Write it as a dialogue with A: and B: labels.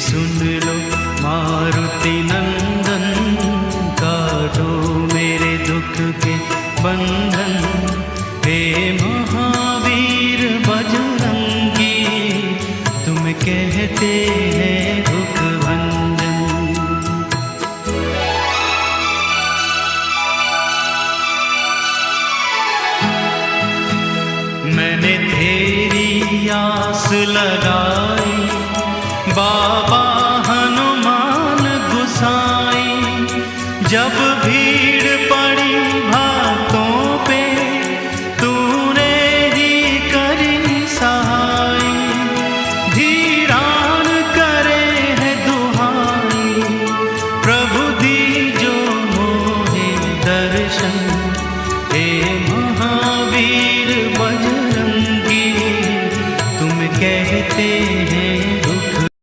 A: सुन लो मारुति नंदन, काटो मेरे दुख के बंधन। हे महावीर बजरंगी, तुम कहते हैं दुख भंजन। मैंने तेरी आस लगाई बाबा,